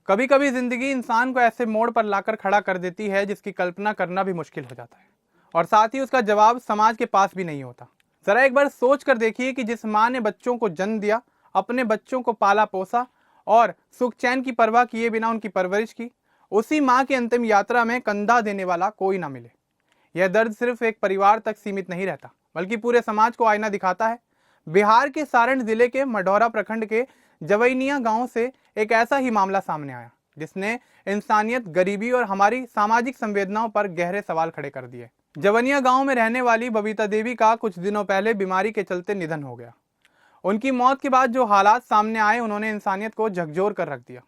कभी कभी जिंदगी इंसान को ऐसे मोड़ पर लाकर खड़ा कर देती है जिसकी कल्पना करना भी मुश्किल हो जाता है, और साथ ही उसका जवाब समाज के पास भी नहीं होता। जरा एक बार सोच कर देखिए कि जिस माँ ने बच्चों को जन्म दिया, अपने बच्चों को पाला पोसा और सुख चैन की परवाह किए बिना उनकी परवरिश की, उसी माँ की अंतिम यात्रा में कंधा देने वाला कोई ना मिले। यह दर्द सिर्फ एक परिवार तक सीमित नहीं रहता, बल्कि पूरे समाज को आईना दिखाता है। बिहार के सारण जिले के मढ़ौरा प्रखंड के जवैनिया गांव से एक ऐसा ही मामला सामने आया जिसने इंसानियत, गरीबी और हमारी सामाजिक संवेदनाओं पर गहरे सवाल खड़े कर दिए। जवनिया गांव में रहने वाली बबीता देवी का कुछ दिनों पहले बीमारी के चलते निधन हो गया। उनकी मौत के बाद जो हालात सामने आए, उन्होंने इंसानियत को झकझोर कर रख दिया।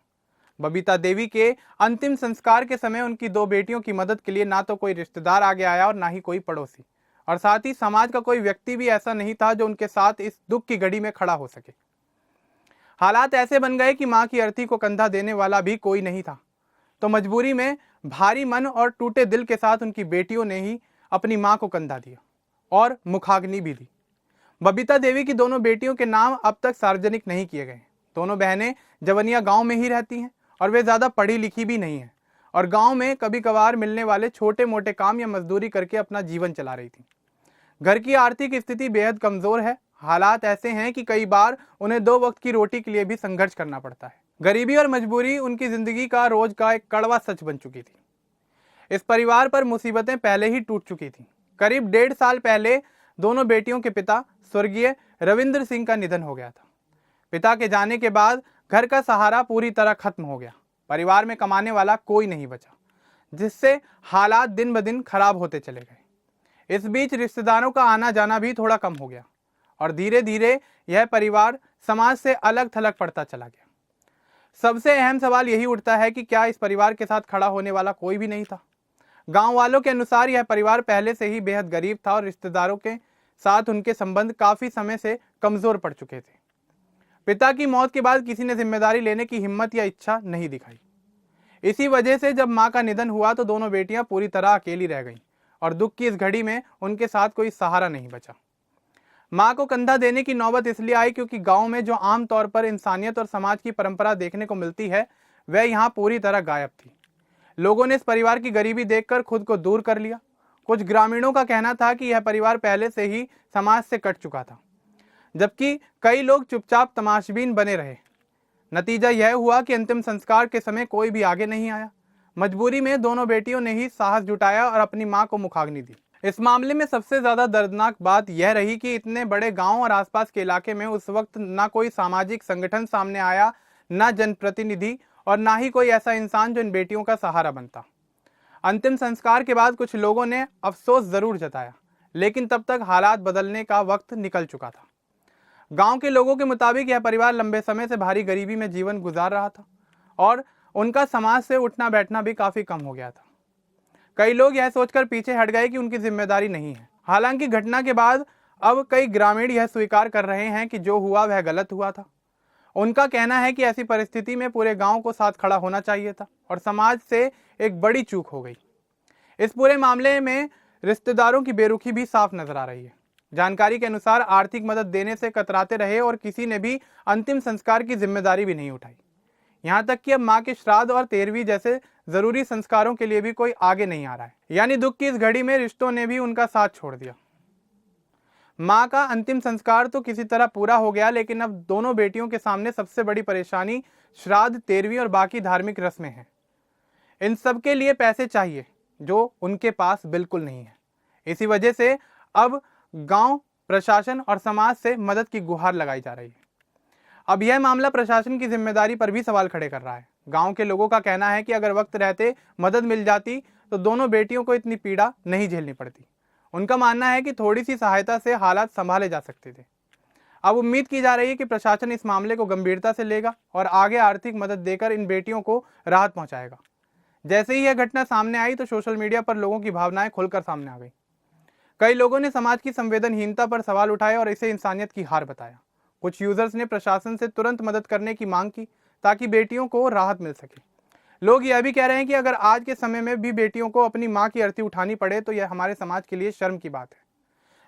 बबीता देवी के अंतिम संस्कार के समय उनकी दो बेटियों की मदद के लिए ना तो कोई रिश्तेदार आगे आया और ना ही कोई पड़ोसी, और साथ ही समाज का कोई व्यक्ति भी ऐसा नहीं था जो उनके साथ इस दुख की घड़ी में खड़ा हो सके। हालात ऐसे बन गए कि मां की अर्थी को कंधा देने वाला भी कोई नहीं था, तो मजबूरी में भारी मन और टूटे दिल के साथ उनकी बेटियों ने ही अपनी मां को कंधा दिया और मुखाग्नि भी दी। बबीता देवी की दोनों बेटियों के नाम अब तक सार्वजनिक नहीं किए गए। दोनों बहनें जवनिया गांव में ही रहती हैं और वे ज्यादा पढ़ी लिखी भी नहीं है, और गांव में कभी कभार मिलने वाले छोटे मोटे काम या मजदूरी करके अपना जीवन चला रही थी। घर की आर्थिक स्थिति बेहद कमजोर है। हालात ऐसे हैं कि कई बार उन्हें 2 वक्त की रोटी के लिए भी संघर्ष करना पड़ता है। गरीबी और मजबूरी उनकी जिंदगी का रोज का एक कड़वा सच बन चुकी थी। इस परिवार पर मुसीबतें पहले ही टूट चुकी थी। करीब 1.5 साल पहले दोनों बेटियों के पिता स्वर्गीय रविंद्र सिंह का निधन हो गया था। पिता के जाने के बाद घर का सहारा पूरी तरह खत्म हो गया। परिवार में कमाने वाला कोई नहीं बचा, जिससे हालात दिन ब दिन खराब होते चले गए। इस बीच रिश्तेदारों का आना जाना भी थोड़ा कम हो गया और धीरे धीरे यह परिवार समाज से अलग थलग पड़ता चला गया। सबसे अहम सवाल यही उठता है कि क्या इस परिवार के साथ खड़ा होने वाला कोई भी नहीं था? गांव वालों के अनुसार यह परिवार पहले से ही बेहद गरीब था और रिश्तेदारों के साथ उनके संबंध काफी समय से कमजोर पड़ चुके थे। पिता की मौत के बाद किसी ने जिम्मेदारी लेने की हिम्मत या इच्छा नहीं दिखाई। इसी वजह से जब मां का निधन हुआ तो दोनों बेटियां पूरी तरह अकेली रह गईं और दुख की इस घड़ी में उनके साथ कोई सहारा नहीं बचा। मां को कंधा देने की नौबत इसलिए आई क्योंकि गांव में जो आम तौर पर इंसानियत और समाज की परंपरा देखने को मिलती है, वह यहां पूरी तरह गायब थी। लोगों ने इस परिवार की गरीबी देखकर खुद को दूर कर लिया। कुछ ग्रामीणों का कहना था कि यह परिवार पहले से ही समाज से कट चुका था, जबकि कई लोग चुपचाप तमाशबीन बने रहे। नतीजा यह हुआ कि अंतिम संस्कार के समय कोई भी आगे नहीं आया। मजबूरी में दोनों बेटियों ने ही साहस जुटाया और अपनी मां को मुखाग्नि दी। इस मामले में सबसे ज्यादा दर्दनाक बात यह रही कि इतने बड़े गांव और आसपास के इलाके में उस वक्त ना कोई सामाजिक संगठन सामने आया, ना जनप्रतिनिधि और ना ही कोई ऐसा इंसान जो इन बेटियों का सहारा बनता। अंतिम संस्कार के बाद कुछ लोगों ने अफसोस जरूर जताया, लेकिन तब तक हालात बदलने का वक्त निकल चुका था। गांव के लोगों के मुताबिक यह परिवार लंबे समय से भारी गरीबी में जीवन गुजार रहा था और उनका समाज से उठना बैठना भी काफी कम हो गया था। कई लोग यह सोचकर पीछे हट गए कि उनकी जिम्मेदारी नहीं है। हालांकि घटना के बाद अब कई ग्रामीण यह स्वीकार कर रहे हैं कि जो हुआ वह गलत हुआ था। उनका कहना है कि ऐसी परिस्थिति में पूरे गांव को साथ खड़ा होना चाहिए था और समाज से एक बड़ी चूक हो गई। इस पूरे मामले में रिश्तेदारों की बेरुखी भी साफ नजर आ रही है। जानकारी के अनुसार आर्थिक मदद देने से कतराते रहे और किसी ने भी अंतिम संस्कार की जिम्मेदारी भी नहीं उठाई। यहाँ तक कि अब मां के श्राद्ध और 13वीं जैसे जरूरी संस्कारों के लिए भी कोई आगे नहीं आ रहा है। यानी दुख की इस घड़ी में रिश्तों ने भी उनका साथ छोड़ दिया। मां का अंतिम संस्कार तो किसी तरह पूरा हो गया, लेकिन अब दोनों बेटियों के सामने सबसे बड़ी परेशानी श्राद्ध, 13वीं और बाकी धार्मिक रस्में हैं। इन सब के लिए पैसे चाहिए जो उनके पास बिल्कुल नहीं है। इसी वजह से अब गांव, प्रशासन और समाज से मदद की गुहार लगाई जा रही है। अब यह मामला प्रशासन की जिम्मेदारी पर भी सवाल खड़े कर रहा है। गांव के लोगों का कहना है कि अगर वक्त रहते मदद मिल जाती तो दोनों बेटियों को इतनी पीड़ा नहीं झेलनी पड़ती। उनका मानना है कि थोड़ी सी सहायता से हालात संभाले जा सकते थे। अब उम्मीद की जा रही है कि प्रशासन इस मामले को गंभीरता से लेगा और आगे आर्थिक मदद देकर इन बेटियों को राहत पहुंचाएगा। जैसे ही यह घटना सामने आई तो सोशल मीडिया पर लोगों की भावनाएं खुलकर सामने आ गई। कई लोगों ने समाज की संवेदनहीनता पर सवाल उठाए और इसे इंसानियत की हार बताया। कुछ यूजर्स ने प्रशासन से तुरंत मदद करने की मांग की ताकि बेटियों को राहत मिल सके। लोग यह भी कह रहे हैं कि अगर आज के समय में भी बेटियों को अपनी मां की अर्थी उठानी पड़े तो यह हमारे समाज के लिए शर्म की बात है।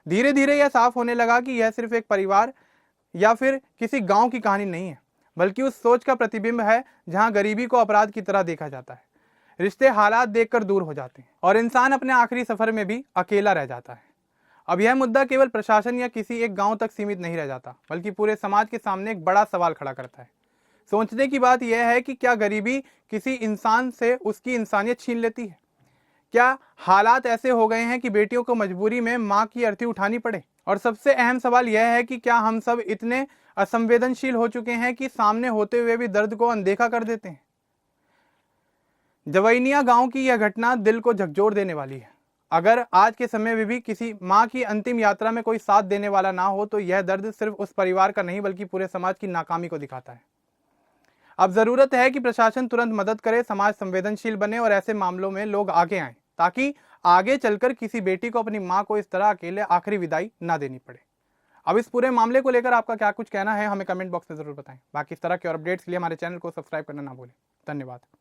धीरे धीरे यह साफ होने लगा कि यह सिर्फ एक परिवार या फिर किसी गांव की कहानी नहीं है, बल्कि उस सोच का प्रतिबिंब है जहां गरीबी को अपराध की तरह देखा जाता है। रिश्ते हालात देखकर दूर हो जाते हैं और इंसान अपने आखिरी सफर में भी अकेला रह जाता है। अब यह मुद्दा केवल प्रशासन या किसी एक गांव तक सीमित नहीं रह जाता, बल्कि पूरे समाज के सामने एक बड़ा सवाल खड़ा करता है। सोचने की बात यह है कि क्या गरीबी किसी इंसान से उसकी इंसानियत छीन लेती है? क्या हालात ऐसे हो गए हैं कि बेटियों को मजबूरी में मां की अर्थी उठानी पड़े? और सबसे अहम सवाल यह है कि क्या हम सब इतने असंवेदनशील हो चुके हैं कि सामने होते हुए भी दर्द को अनदेखा कर देते हैं? जवैनिया गांव की यह घटना दिल को झकझोर देने वाली है। अगर आज के समय में भी किसी मां की अंतिम यात्रा में कोई साथ देने वाला ना हो तो यह दर्द सिर्फ उस परिवार का नहीं बल्कि पूरे समाज की नाकामी को दिखाता है। अब जरूरत है कि प्रशासन तुरंत मदद करे, समाज संवेदनशील बने और ऐसे मामलों में लोग आगे आएं ताकि आगे चलकर किसी बेटी को अपनी मां को इस तरह अकेले आखिरी विदाई ना देनी पड़े। अब इस पूरे मामले को लेकर आपका क्या कुछ कहना है हमें कमेंट बॉक्स में जरूर बताएं। बाकी इस तरह के और अपडेट्स के लिए हमारे चैनल को सब्सक्राइब करना ना भूलें। धन्यवाद।